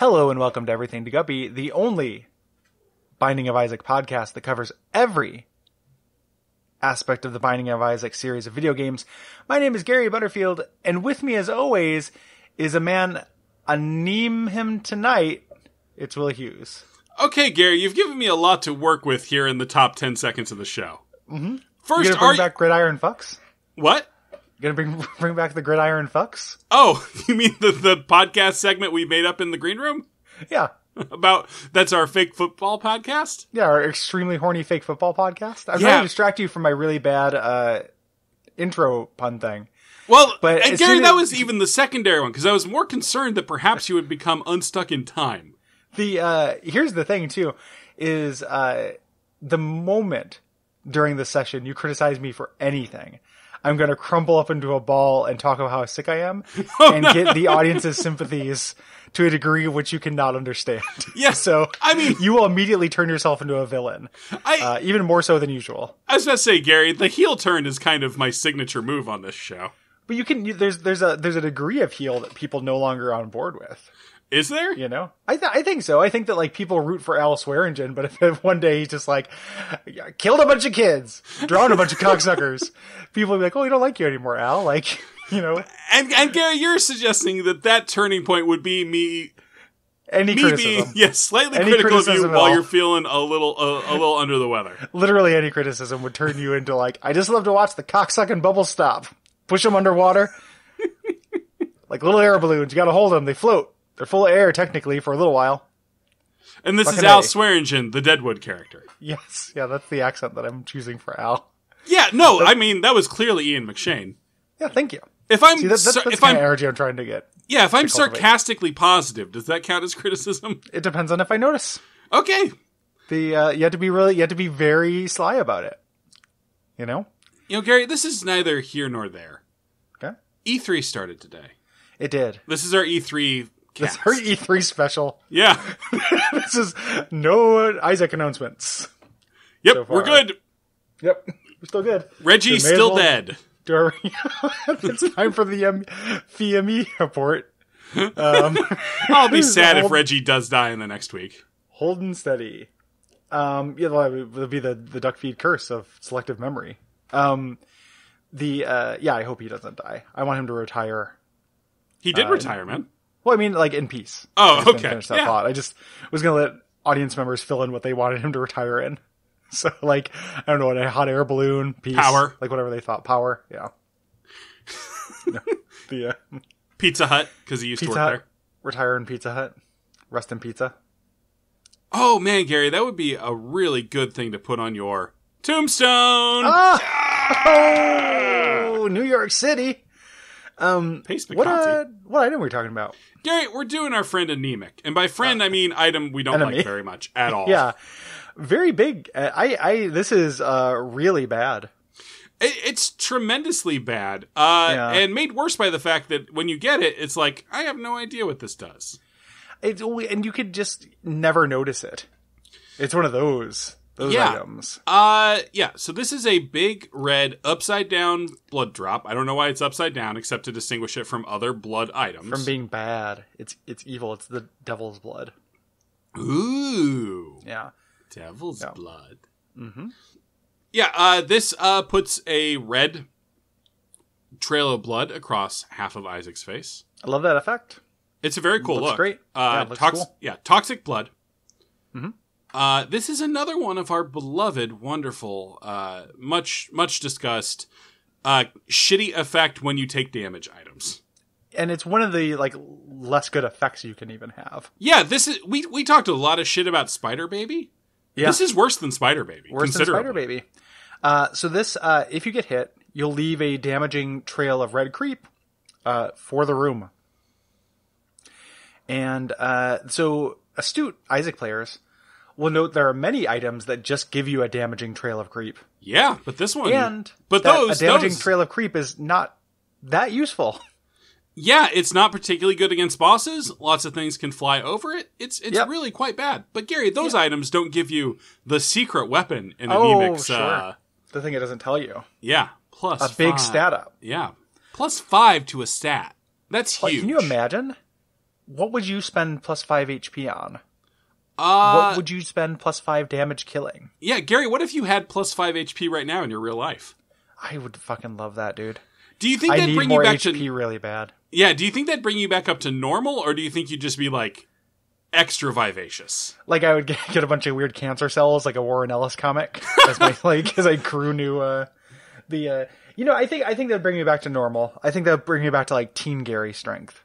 Hello and welcome to Everything To Guppy, the only Binding of Isaac podcast that covers every aspect of the Binding of Isaac series of video games. My name is Gary Butterfield, and with me as always is a man, I name him tonight, it's William Hughes. Okay, Gary, you've given me a lot to work with here in the top 10 seconds of the show. Mm-hmm. First, you gonna bring back Gridiron Fucks? What? You gonna bring back the Gridiron Fucks? Oh, you mean the podcast segment we made up in the green room? Yeah. That's our fake football podcast? Yeah, our extremely horny fake football podcast. I'm Yeah. trying to distract you from my really bad intro pun thing. Well, But and as Gary, soon that as- was even the secondary one, because I was more concerned that perhaps you would become unstuck in time. Here's the thing too, is the moment during the session you criticize me for anything, I'm going to crumple up into a ball and talk about how sick I am and get the audience's sympathies to a degree which you cannot understand. Yeah, So, I mean, you will immediately turn yourself into a villain. Even more so than usual. I was about to say, Gary, the heel turn is kind of my signature move on this show. But there's a degree of heel that people no longer are on board with. Is there? You know, I think so. I think that like people root for Al Swearingen, but if one day he's just like killed a bunch of kids, drowned a bunch of cocksuckers, people will be like, "Oh, we don't like you anymore, Al." Like, you know. And Gary, you're suggesting that turning point would be me Criticism, being slightly Any critical of you criticism at while all. you're feeling a little under the weather. literally any criticism would turn you into like, I just love to watch the cocksucking bubbles stop, push them underwater, like little air balloons. You got to hold them; they float. They're full of air, technically, for a little while. And this Fucking is Al A. Swearingen, the Deadwood character. Yes. Yeah, that's the accent that I'm choosing for Al. Yeah, no, I mean, that was clearly Ian McShane. Yeah, thank you. If I'm, See, that's the if kind I'm, of energy I'm trying to get. yeah, if I'm to cultivate. sarcastically positive, does that count as criticism? It depends on if I notice. Okay. You have to be very sly about it. You know? You know, Gary, this is neither here nor there. Okay. E3 started today. It did. This is our E3 This cast. is our E3 special. Yeah. This is no Isaac announcements. Yep, So we're far. good. Yep. We're still good. Reggie's So may as still well dead. do our- It's time for the FME report. I'll be sad if Reggie does die in the next week. Holding steady. Yeah, it'll be the Duckfeed curse of selective memory. I hope he doesn't die. I want him to retire. He did retire, man. Well, I mean, like, in peace. Oh, I was gonna okay. Finish that Yeah. thought. I just was going to let audience members fill in what they wanted him to retire in. So, like, I don't know, a hot air balloon, peace. Power. Like, whatever they thought. Power, yeah. The Pizza Hut, because he used to Pizza work Hut. there. Retire in Pizza Hut. Rest in pizza. Oh, man, Gary, that would be a really good thing to put on your tombstone. Oh, New York City. Pace What Picante. what item were we talking about? Gary, we're doing our friend Anemic. And by friend, I mean item we don't Enemy. like very much at all. Yeah. Very big. This is really bad. It's tremendously bad. Yeah. And made worse by the fact that when you get it, it's like, I have no idea what this does. And you could just never notice it. It's one of those items. Yeah. So this is a big red upside down blood drop. I don't know why it's upside down except to distinguish it from other blood items. From being bad. It's evil. It's the devil's blood. Ooh. Yeah. Devil's Yeah. blood. Mm-hmm. Yeah, this puts a red trail of blood across half of Isaac's face. I love that effect. It's a very cool Looks look. great. Yeah, it looks cool. Yeah, toxic blood. Mm-hmm. This is another one of our beloved, wonderful, much discussed, shitty effect when you take damage items. And it's one of the like less good effects you can even have. Yeah, this is we talked a lot of shit about Spider Baby. Yeah. This is worse than Spider Baby. Worse than Spider Baby. So this, if you get hit, you'll leave a damaging trail of red creep for the room. And so astute Isaac players will note there are many items that just give you a damaging trail of creep. Yeah, but this one, And but a damaging trail of creep is not that useful. Yeah, it's not particularly good against bosses. Lots of things can fly over it. It's Yep. really quite bad. But Gary, those items don't give you the secret weapon in Oh, Anemic's. sure. The thing it doesn't tell you. Yeah, plus A big 5. stat up. Yeah, plus 5 to a stat. That's Like, huge. can you imagine what would you spend plus 5 HP on? What would you spend plus 5 damage killing? Yeah, Gary, what if you had plus 5 HP right now in your real life? I would fucking love that, dude. Do you think that'd bring you back to... I need more HP really bad. Yeah, do you think that'd bring you back up to normal, or do you think you'd just be, like, extra vivacious? Like, I would get a bunch of weird cancer cells, like a Warren Ellis comic, as my, like, as I grew new, you know, I think that'd bring me back to normal. I think that'd bring me back to, like, teen Gary strength.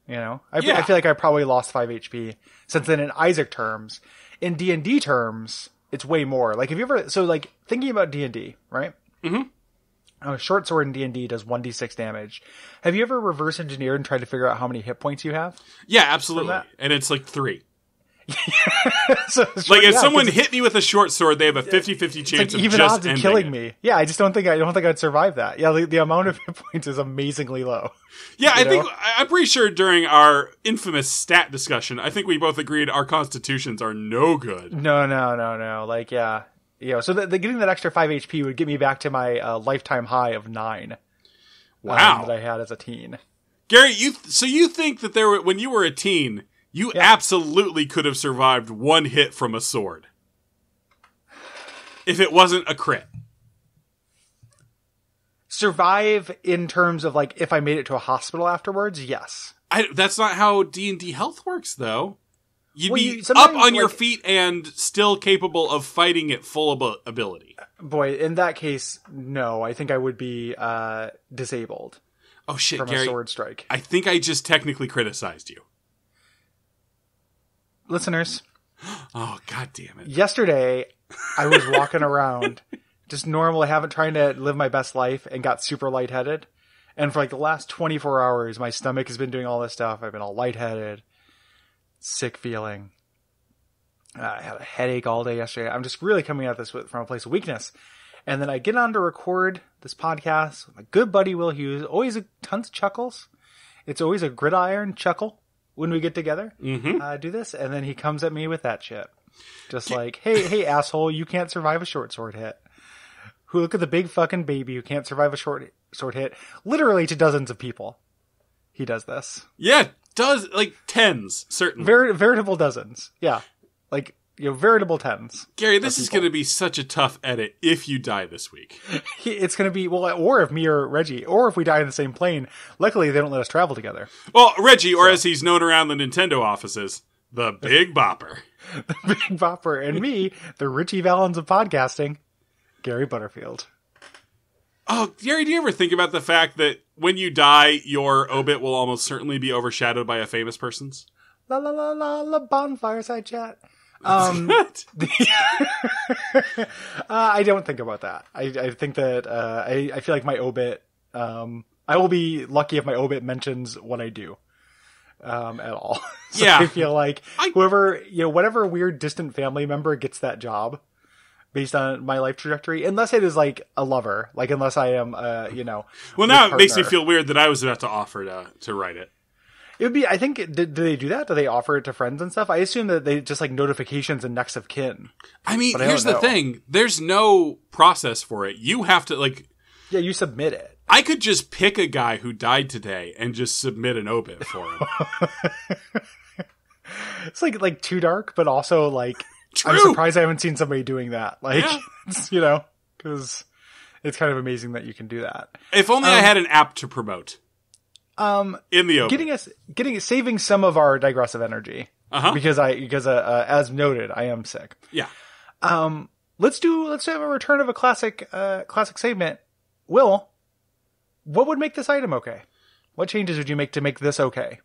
You know? I feel like I probably lost 5 HP. Since then, in Isaac terms, in D&D terms, it's way more. Like, have you ever... So, like, thinking about D&D, right? Mm-hmm. A short sword in D&D does 1d6 damage. Have you ever reverse engineered and tried to figure out how many hit points you have? Yeah, absolutely. And it's like 3. Like, if someone hit me with a short sword, they have a 50-50 chance of even just odds of killing me. Yeah, I don't think I'd survive that. Yeah, the amount of hit points is amazingly low. Yeah, I'm pretty sure during our infamous stat discussion, I think we both agreed our constitutions are no good. No. Like, yeah. So the getting that extra 5 HP would get me back to my lifetime high of 9. Wow. That I had as a teen. Gary, you think that when you were a teen, you absolutely could have survived one hit from a sword. If it wasn't a crit. Survive in terms of, like, if I made it to a hospital afterwards, yes. That's not how D&D health works, though. You'd be up on, like, your feet and still capable of fighting at full ability. Boy, in that case, no. I think I would be disabled. Oh, shit, from Gary. A sword strike. I think I just technically criticized you. Listeners. Oh, god damn it. Yesterday, I was walking around, just normal, trying to live my best life, and got super lightheaded. And for like the last 24 hours, my stomach has been doing all this stuff. I've been all lightheaded, sick feeling. I had a headache all day yesterday. I'm just really coming at this from a place of weakness. And then I get on to record this podcast with my good buddy Will Hughes. Always tons of chuckles. It's always a gridiron chuckle when we get together, do this. And then he comes at me with that shit. Just like, hey, asshole, you can't survive a short sword hit. Who look at the big fucking baby who can't survive a short sword hit. Literally to dozens of people. He does this. Yeah, like tens, certainly. Veritable dozens. Yeah. Like, veritable tens. Gary, this is going to be such a tough edit if you die this week. It's going to be, or if me or Reggie, or if we die in the same plane. Luckily, they don't let us travel together. Well, Reggie, or as he's known around the Nintendo offices, the Big Bopper. The Big Bopper. And me, the Richie Valens of podcasting, Gary Butterfield. Oh, Gary, do you ever think about the fact that when you die, your obit will almost certainly be overshadowed by a famous person's? La la la la la, bonfireside chat. I don't think about that. I think that I feel like my obit, I will be lucky if my obit mentions what I do at all. So yeah. I feel like whoever, whatever weird distant family member gets that job based on my life trajectory, unless it is like a lover, like unless I am, well, now it makes me feel weird that I was about to offer to write it. It would be, I think, do they do that? Do they offer it to friends and stuff? I assume that they just like notifications and next of kin. I mean, here's the thing. There's no process for it. You have to yeah, you submit it. I could just pick a guy who died today and just submit an obit for him. It's like too dark, but also like, True. I'm surprised I haven't seen somebody doing that. Like, yeah. because it's kind of amazing that you can do that. If only I had an app to promote. In the open. Saving some of our digressive energy. Because as noted, I am sick. Yeah. Let's have a return of a classic segment. Will, what would make this item okay? What changes would you make to make this okay?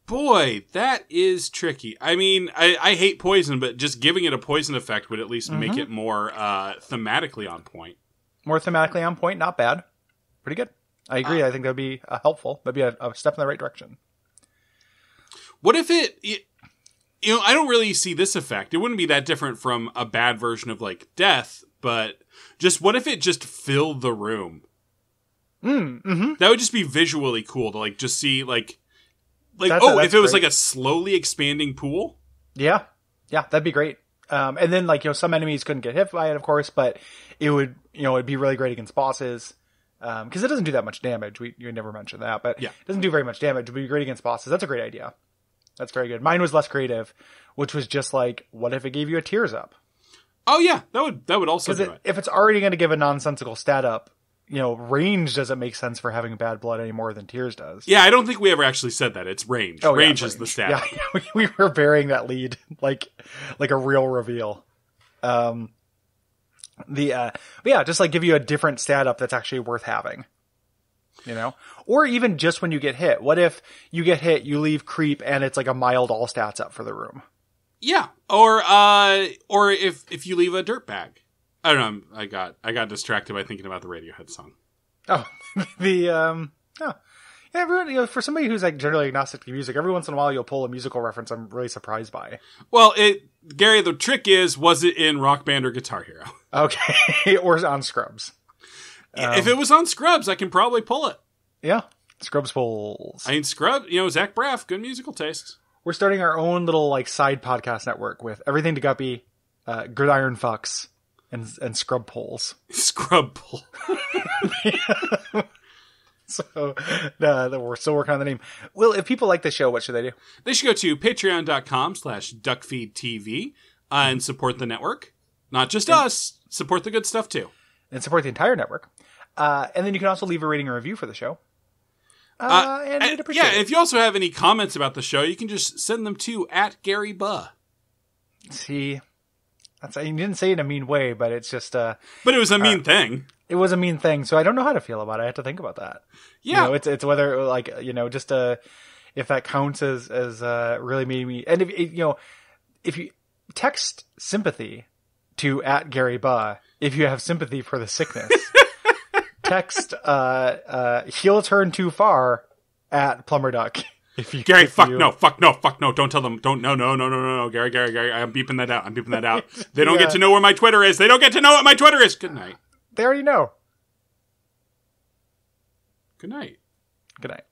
Boy, that is tricky. I mean, I hate poison, but just giving it a poison effect would at least make it more thematically on point. More thematically on point, not bad. Pretty good. I agree. I think that would be helpful. That'd be a step in the right direction. What if I don't really see this effect. It wouldn't be that different from a bad version of like death, but just what if it just filled the room? That would just be visually cool to like just see like if it was like a slowly expanding pool. Yeah, that'd be great. And then like some enemies couldn't get hit by it, of course, but it would it'd be really great against bosses. Because it doesn't do that much damage. You never mentioned that, but yeah. it doesn't do very much damage. It would be great against bosses. That's a great idea. That's very good. Mine was less creative, which was just like, what if it gave you a tears up? Oh yeah, that would also do it. If it's already going to give a nonsensical stat up, range doesn't make sense for having bad blood any more than tears does. Yeah, I don't think we ever actually said that. It's range. Range is the stat. Yeah, we were bearing that lead like a real reveal. But yeah, just like give you a different stat up that's actually worth having. Or even just when you get hit. What if you get hit, you leave creep, and it's like a mild all stats up for the room? Yeah, or if you leave a dirt bag. I don't know. I got distracted by thinking about the Radiohead song. Oh, yeah, everyone. For somebody who's like generally agnostic to music, every once in a while you'll pull a musical reference I'm really surprised by. Well, Gary, the trick is, was it in Rock Band or Guitar Hero? Okay, or on Scrubs. If it was on Scrubs, I can probably pull it. Yeah, Scrubs pulls. I mean, Scrubs. Zach Braff, good musical taste. We're starting our own little like side podcast network with everything To Guppy, Gridiron Fucks, and Scrub Polls. Scrub Poll. So we're still working on the name. Well, if people like the show, what should they do? They should go to patreon.com/Duckfeed.tv and support the network. Not just us, support the good stuff too. And support the entire network. And then you can also leave a rating or review for the show. And we'd appreciate it. If you also have any comments about the show, you can just send them to @GaryBuh. See, you didn't say it in a mean way, but it's just but it was a mean thing. It was a mean thing, so I don't know how to feel about it. I have to think about that. Yeah, it's whether like just if that counts as really made me. And if you text sympathy to @GaryBuh if you have sympathy for the sickness. Text heel turn too far @PlumberDuck. Gary, fuck no, don't tell them, no, Gary, I'm beeping that out. They don't get to know where my Twitter is. They don't get to know what my Twitter is. Good night. They already know. Good night. Good night.